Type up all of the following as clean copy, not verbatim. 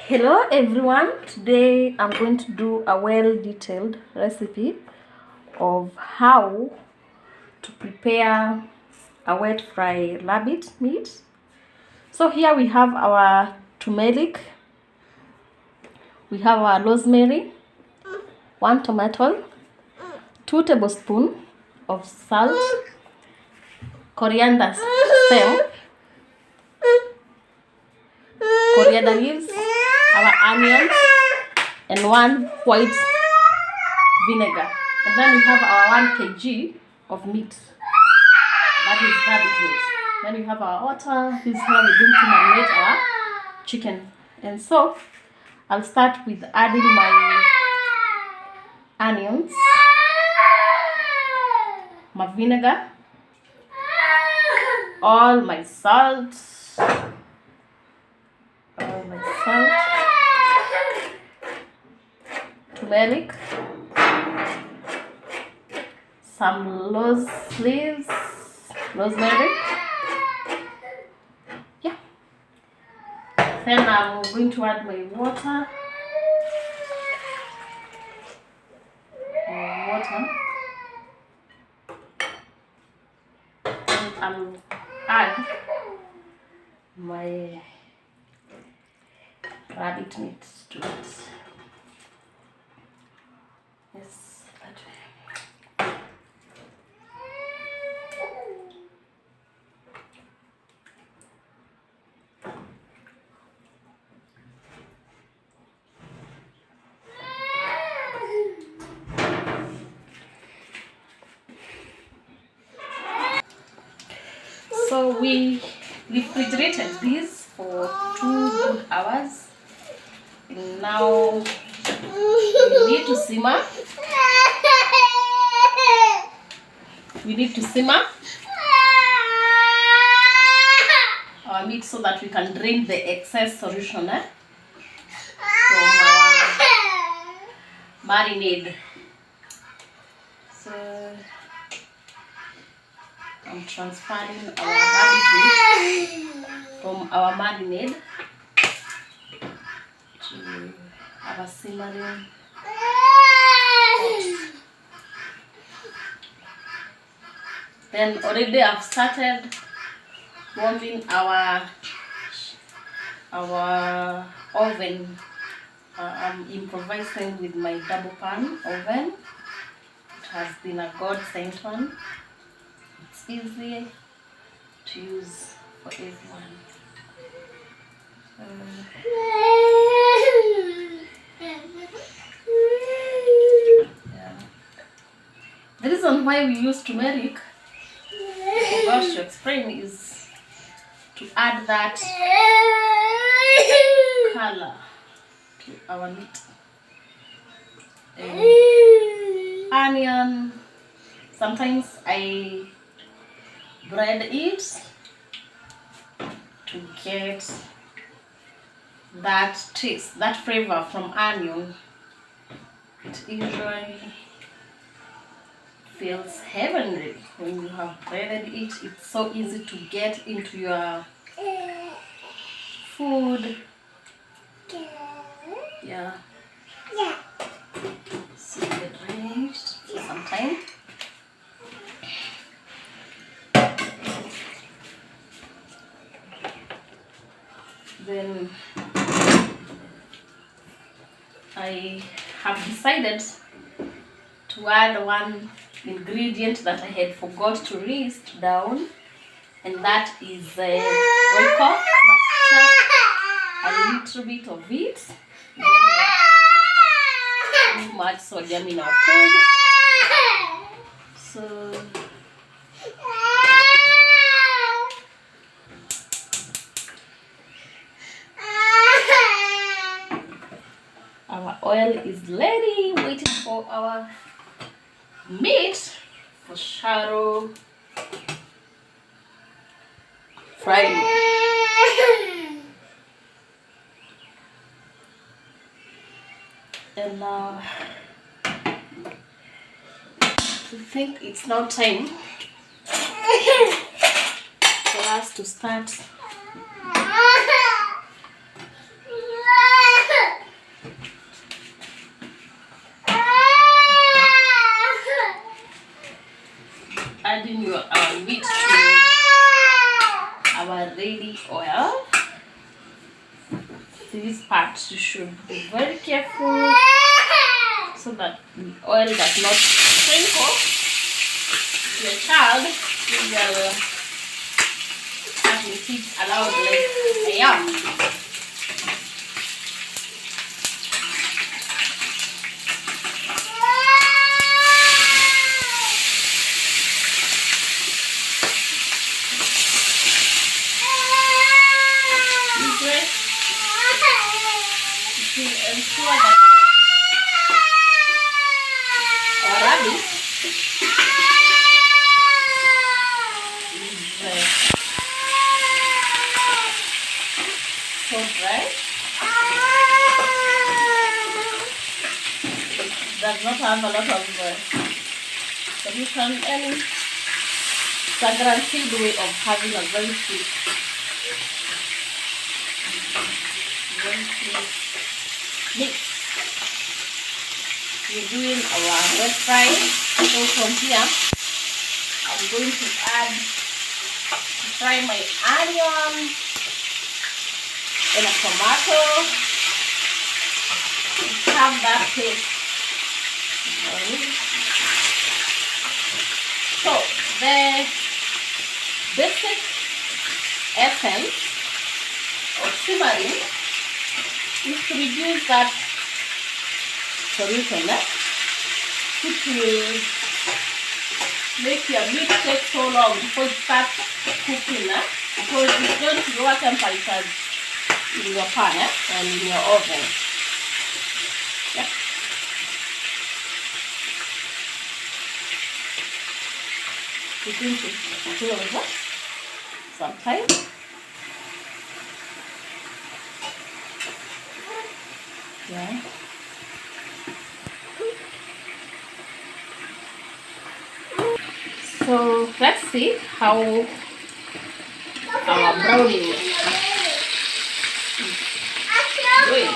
Hello everyone, today I'm going to do a well-detailed recipe of how to prepare a wet fry rabbit meat. So here we have our turmeric, we have our rosemary, 1 tomato, 2 tablespoons of salt, coriander stem, coriander leaves, our onions, and 1 white vinegar. And then we have our 1 kg of meat, that is rabbit meat. Then we have our water. This is how we're going to marinate our chicken. And so I'll start with adding my onions, my vinegar, all my salt, turmeric, some rosemary. Yeah. Then I'm going to add my water. And I'll add my rabbit meat to it. Yes, that way. So we refrigerated this for 2 good hours. And now we need to simmer. Our meat so that we can drain the excess solution from our marinade. So I'm transferring our rabbit meat from our marinade to our simmering pot. Then already I've started warming our oven. I'm improvising with my double pan oven. It has been a godsend one. It's easy to use for everyone. Yeah. The reason why we use turmeric, I forgot to explain, is to add that color to our meat. Onion, sometimes I bread it to get that taste, that flavor from onion. It usually feels heavenly when you have breaded it. It's so easy to get into your food. Yeah. So get ready for some time. Then I have decided to add 1 ingredient that I had forgot to list down, and that is royco, but just a little bit of it. Too much sodium in our food. So our oil is ready, waiting for our meat for shallow frying. And now I think it's now time for us to start this part you should be very careful so that the oil does not sprinkle. Your child will have to sit loudly. I am. Ensure that our rabbit is so dry. It does not have a lot of solution, and it's a guaranteed way of having a very sweet mix. We're doing our wet fry. So from here, I'm going to fry my onion and a tomato to have that taste. So the basic essence of simmering is to reduce that solution, which will make your meat take so long before it starts cooking, because it's going to lower temperatures in your pan and in your oven. Yeah. It's going to close sometimes. Yeah. So let's see how our browning is doing.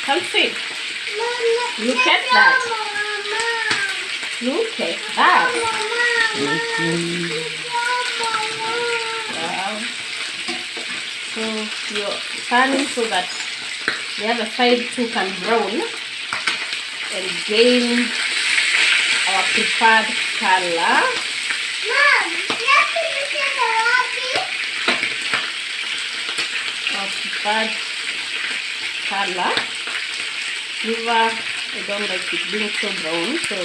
Come see. Look at that. Look at that. Wow. So you're turning so that the other side too can brown and gain our preferred color. Our preferred color. Liver, I don't like it being so brown, so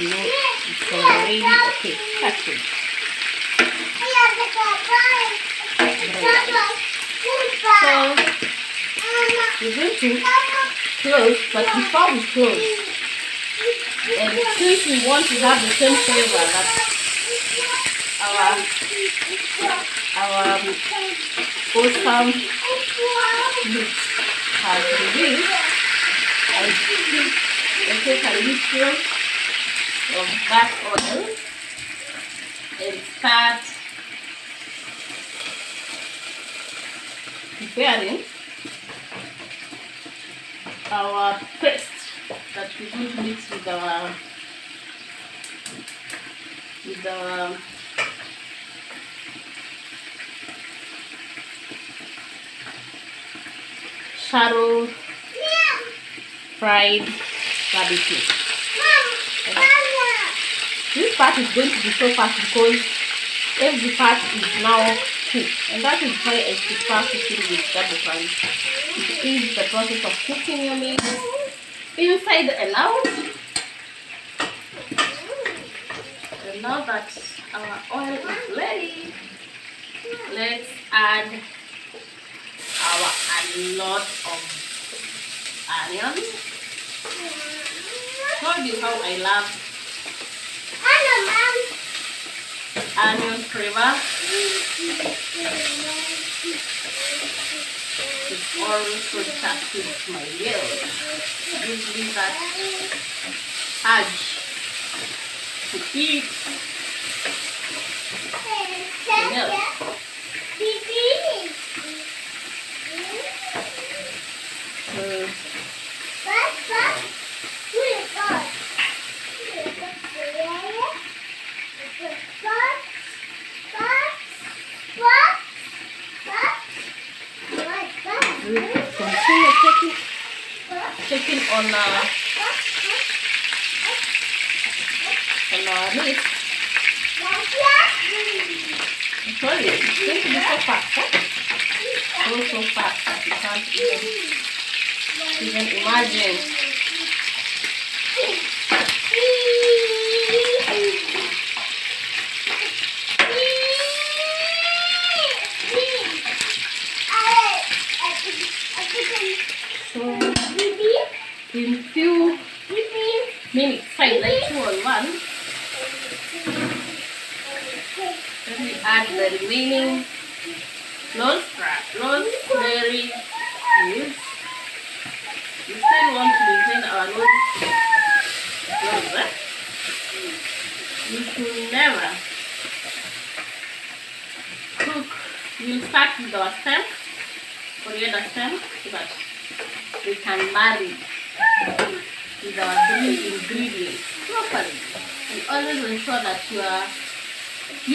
you know it's already okay. That's it. So we're going to close, but before we close, and since we want to have the same flavor that our awesome meat has released, I take a little of that oil and start preparing our paste that we're going to mix with our shallow fried rabbit meat. This part is going to be so fast because every part is now cooked, and that is why I prefer cooking with double pan. It is the process of cooking your meat inside and out. And now that our oil is ready, let's add a lot of onion. Told you how I love onion flavor. It's always fantastic with my meals. Gives me that urge to eat the milk. We continue checking on our meat. Sorry, it's going to be so fast, huh? So fast that you can't even imagine. So in few minutes, like 2 or 1, then we add the remaining rosemary leaves. We still want to maintain our rose. We should never cook. We'll start with our stem, coriander stem, so that we can marry with our green ingredients properly. And always ensure that you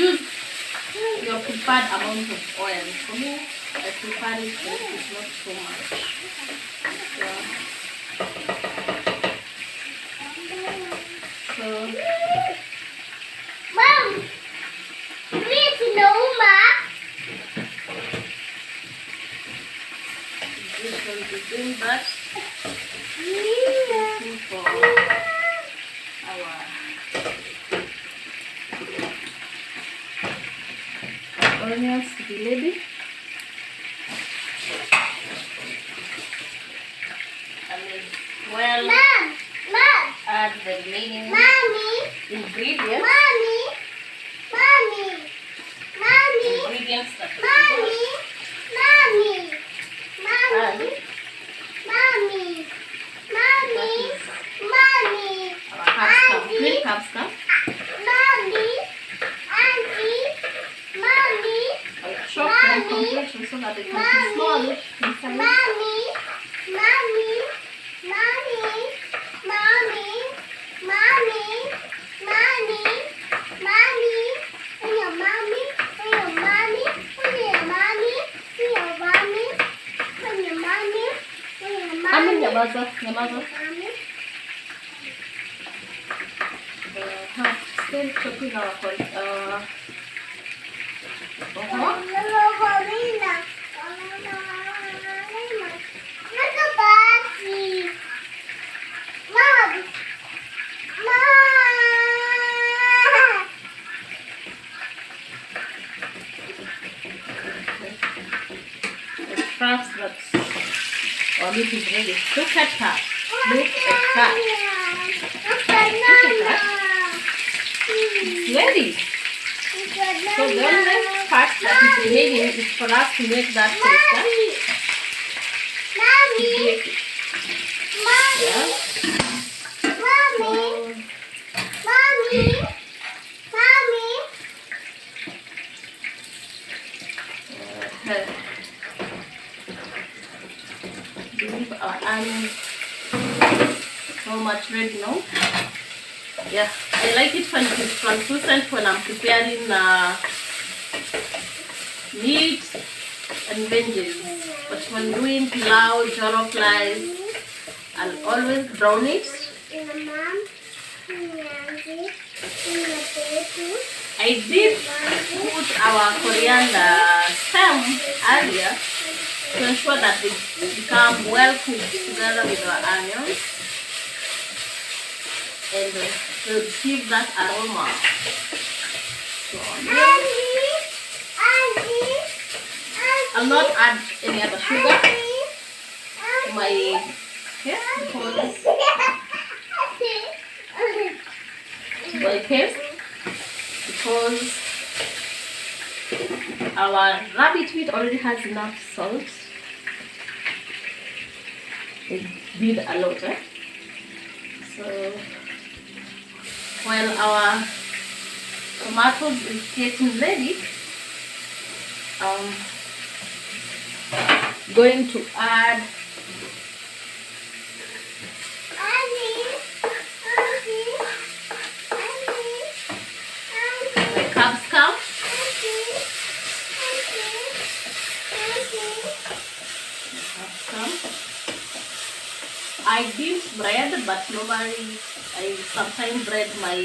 use your preferred amount of oil. For me, I prefer it when it's not so much. So Mom, please no, Ma. this one is doing that. Looking for our onions to be ready. And as well, Mom, add the remaining Mommy, ingredients. Ingredients that we our cupscium, green cupscium. I'll chop them completely so that they can be small inside. Nyamaza. Still chopping our trust that our meat is ready. Look at her. Look at her. It's ready. So the only part that is remaining is for us to make that paste. Believe our onions so much ready now. Yeah, I like it when it is translucent when I'm preparing meat and veggies. But when doing pilau, jollof rice, I'll always brown it. I did put our coriander stem earlier to ensure that they become well cooked together with our onions, and to give that aroma to our meal. I'll not add any other sugar to my paste because our rabbit meat already has enough salt. It did a lot, so while our tomatoes is getting ready, I'm going to add the cupscum. I did bread, but normally I sometimes bread my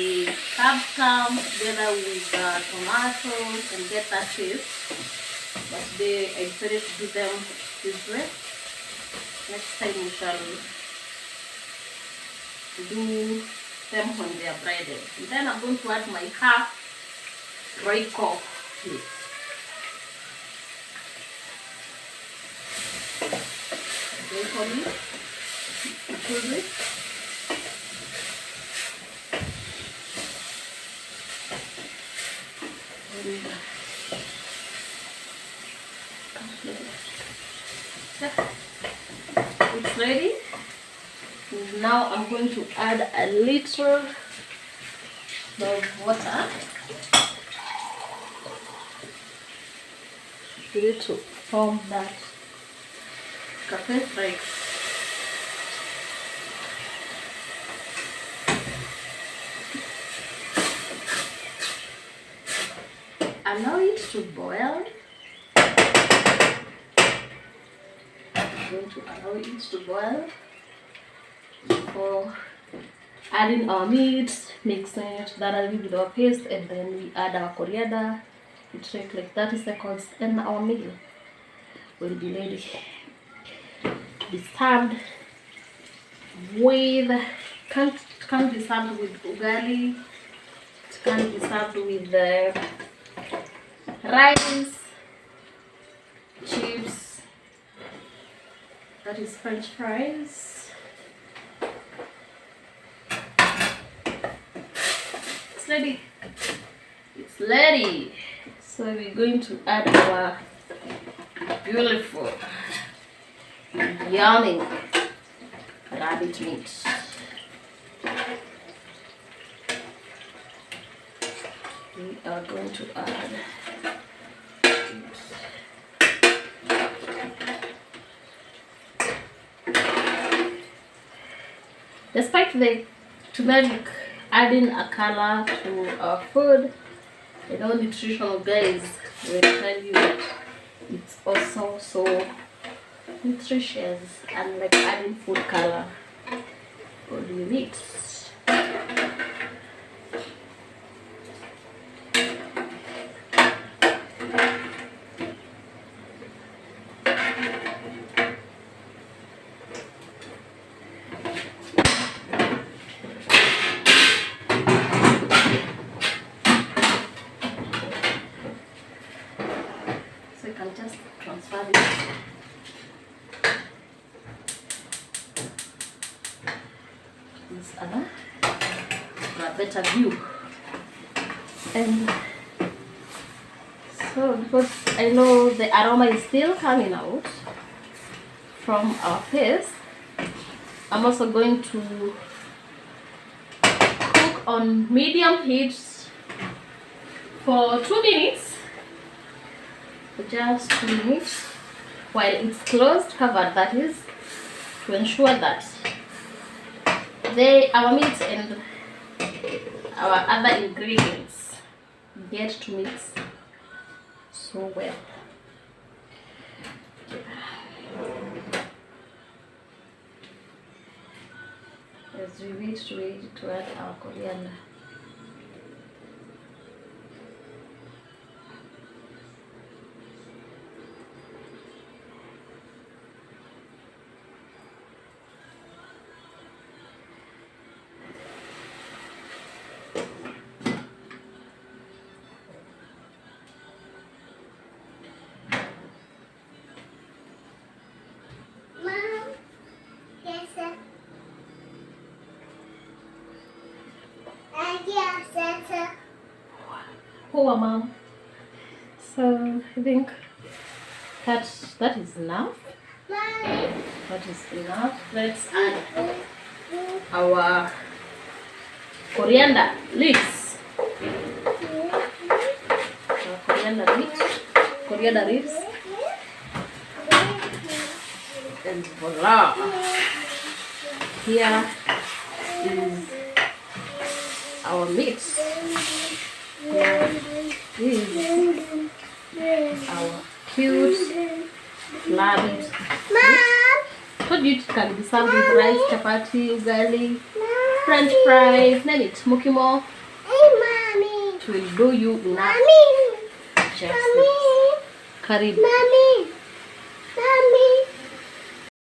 cupscum together with tomatoes and get that taste. But today I decided to do them this way. Next time we shall do them when they are breaded. And then I'm going to add my half royco leaf. Royco leaf. Mchuzi. It's ready. Now I'm going to add a little of water. You need to form that cafe flake. Allow it to boil. I'm going to allow it to boil before adding our meat, mixing it thoroughly with our paste, and then we add our coriander. It takes like 30 seconds and our meal will be ready to be served with, can't be served with ugali, it can be served with rice, chips, that is French fries. It's ready. It's ready. So we're going to add our beautiful, yummy rabbit meat. We are going to add despite the turmeric adding a color to our food, I know nutritional guys will tell you that it's also so nutritious and like adding food color. What do you need? So you can just transfer this. This other for a better view. And so because I know the aroma is still coming out from our paste, I'm also going to cook on medium heat for 2 minutes. For just 2 minutes while it's closed, covered, that is, to ensure that our meat and our other ingredients get to mix so well. As we wait to add our coriander. Oh, Mom. So I think that is enough. That is enough. Let's add our coriander leaves. Coriander leaves. And voila! Here is our meat. Here is our cute flabby. Told you it can be served with rice, chapati, ugali, French fries, name it, mukimo. It will do you enough. Just karibu.